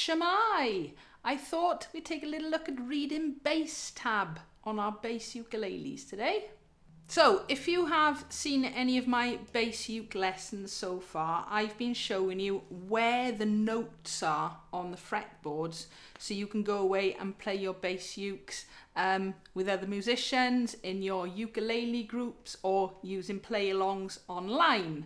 Shamai! I thought we'd take a little look at reading bass tab on our bass ukuleles today. So if you have seen any of my bass uke lessons so far, I've been showing you where the notes are on the fretboards so you can go away and play your bass ukes with other musicians in your ukulele groups or using play-alongs online.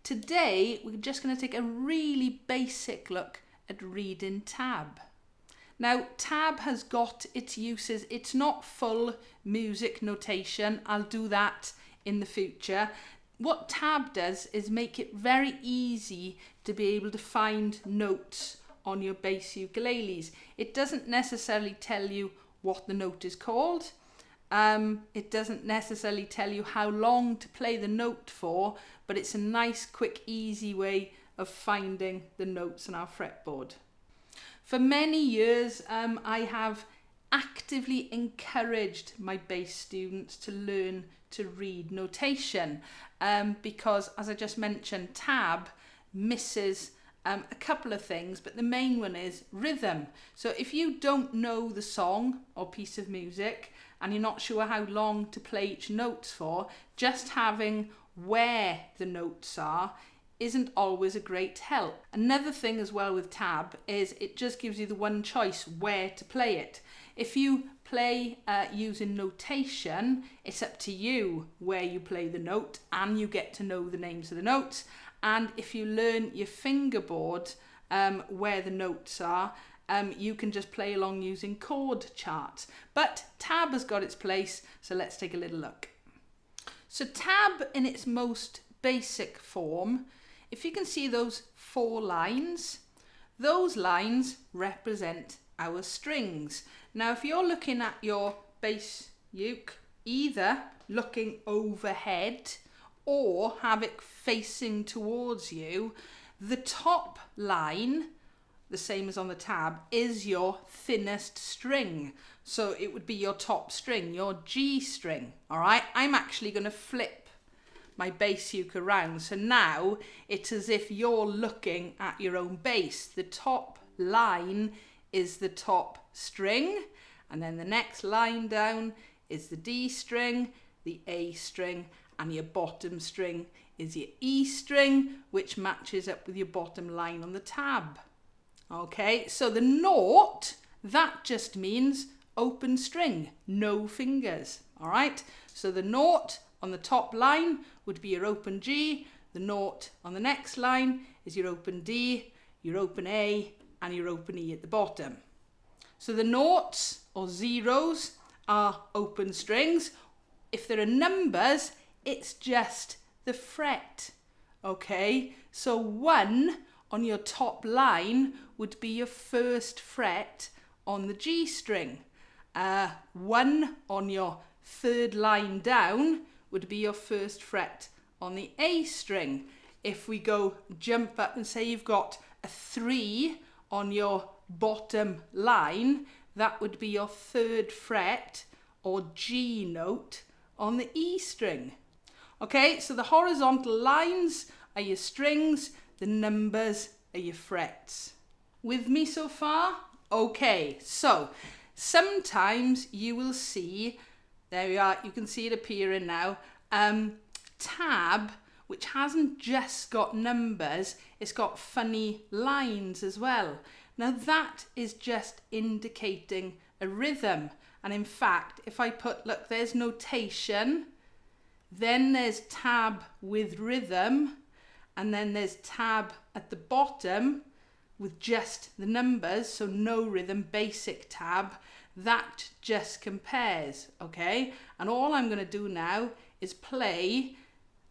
Today we're just going to take a really basic look at reading tab. Now, tab has got its uses. It's not full music notation. I'll do that in the future. What tab does is make it very easy to be able to find notes on your bass ukuleles. It doesn't necessarily tell you what the note is called. It doesn't necessarily tell you how long to play the note for, but it's a nice, quick, easy way of finding the notes on our fretboard. For many years, I have actively encouraged my bass students to learn to read notation because, as I just mentioned, tab misses a couple of things, but the main one is rhythm. So if you don't know the song or piece of music and you're not sure how long to play each note for, just having where the notes are isn't always a great help. Another thing as well with tab is it just gives you the one choice where to play it. If you play using notation, it's up to you where you play the note and you get to know the names of the notes. And if you learn your fingerboard where the notes are, you can just play along using chord charts. But tab has got its place, so let's take a little look. So tab in its most basic form, if you can see those 4 lines, those lines represent our strings. Now, if you're looking at your bass uke, either looking overhead or have it facing towards you, the top line, the same as on the tab, is your thinnest string. So it would be your top string, your G string. All right, I'm actually going to flip my bass uke around. So now it's as if you're looking at your own bass. The top line is the top string, and then the next line down is the D string, the A string, and your bottom string is your E string, which matches up with your bottom line on the tab. Okay, so the nought, that just means open string, no fingers. All right, so the nought on the top line would be your open G, the nought on the next line is your open D, your open A, and your open E at the bottom. So the noughts or zeros are open strings. If there are numbers, it's just the fret. Okay, so 1 on your top line would be your first fret on the G string. 1 on your third line down would be your first fret on the A string. If we go jump up and say you've got a 3 on your bottom line, that would be your third fret or G note on the E string. Okay, so the horizontal lines are your strings, the numbers are your frets. With me so far? Okay, so sometimes you will see, there we are, you can see it appearing now, tab, which hasn't just got numbers, it's got funny lines as well. Now that is just indicating a rhythm. And in fact, if I put, look, there's notation, then there's tab with rhythm, and then there's tab at the bottom with just the numbers, so no rhythm, basic tab. That just compares, okay? And all I'm going to do now is play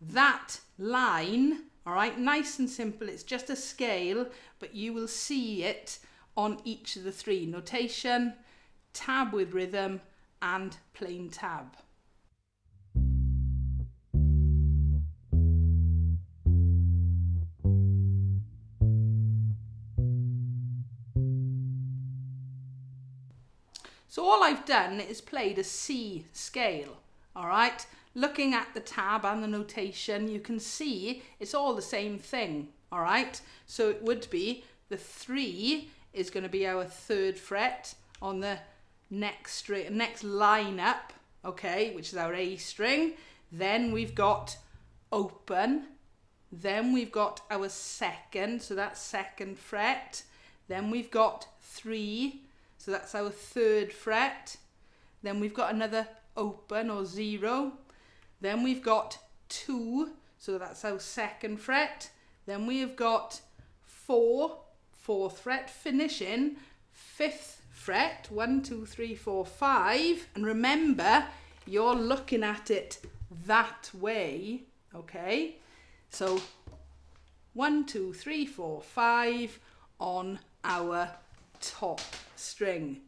that line, all right? Nice and simple. It's just a scale, but you will see it on each of the 3. Notation, tab with rhythm, and plain tab. So all I've done is played a C scale, all right? Looking at the tab and the notation, you can see it's all the same thing, all right? So it would be the 3 is going to be our 3rd fret on the next line up, okay, which is our A string. Then we've got open, then we've got our 2nd, so that's 2nd fret. Then we've got 3, so that's our 3rd fret. Then we've got another open or 0. Then we've got 2, so that's our 2nd fret. Then we have got 4, 4th fret, finishing 5th fret, 1, 2, 3, 4, 5. And remember, you're looking at it that way, okay? So 1, 2, 3, 4, 5 on our top string.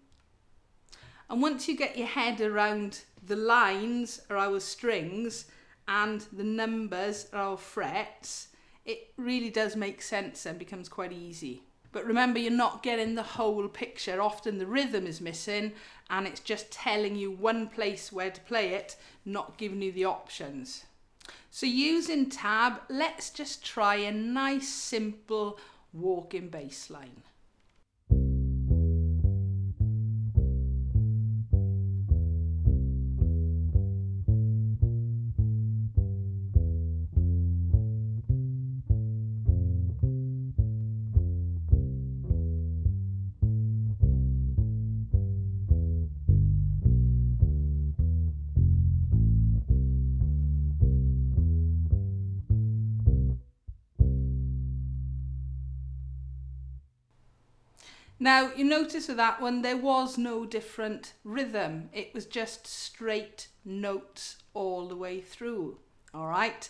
And once you get your head around the lines are our strings and the numbers are our frets, it really does make sense and becomes quite easy. But remember, you're not getting the whole picture. Often the rhythm is missing and it's just telling you one place where to play it, not giving you the options. So using tab, let's just try a nice simple walking bass line. Now, you notice with that one, there was no different rhythm. It was just straight notes all the way through. All right.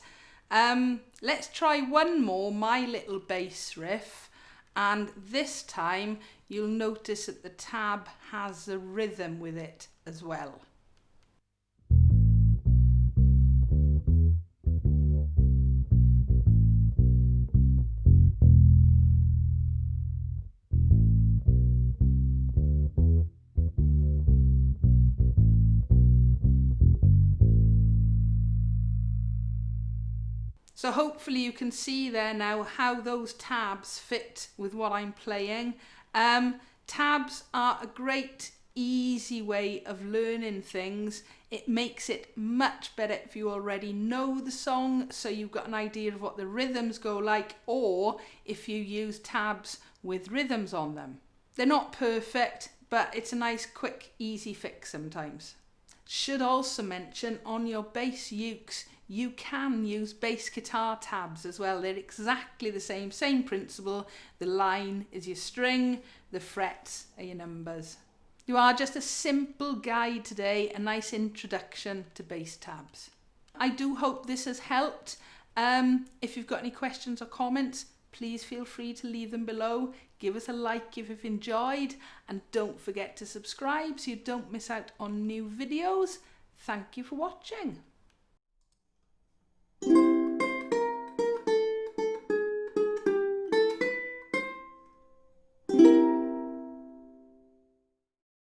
Let's try one more, my little bass riff. And this time, you'll notice that the tab has a rhythm with it as well. So hopefully you can see there now how those tabs fit with what I'm playing. Tabs are a great, easy way of learning things. It makes it much better if you already know the song, so you've got an idea of what the rhythms go like, or if you use tabs with rhythms on them. They're not perfect, but it's a nice, quick, easy fix sometimes. Should also mention, on your bass ukes, you can use bass guitar tabs as well. They're exactly the same principle. The line is your string, the frets are your numbers. You are just a simple guide today, a nice introduction to bass tabs. I do hope this has helped. If you've got any questions or comments, please feel free to leave them below. Give us a like if you've enjoyed, and don't forget to subscribe so you don't miss out on new videos. Thank you for watching.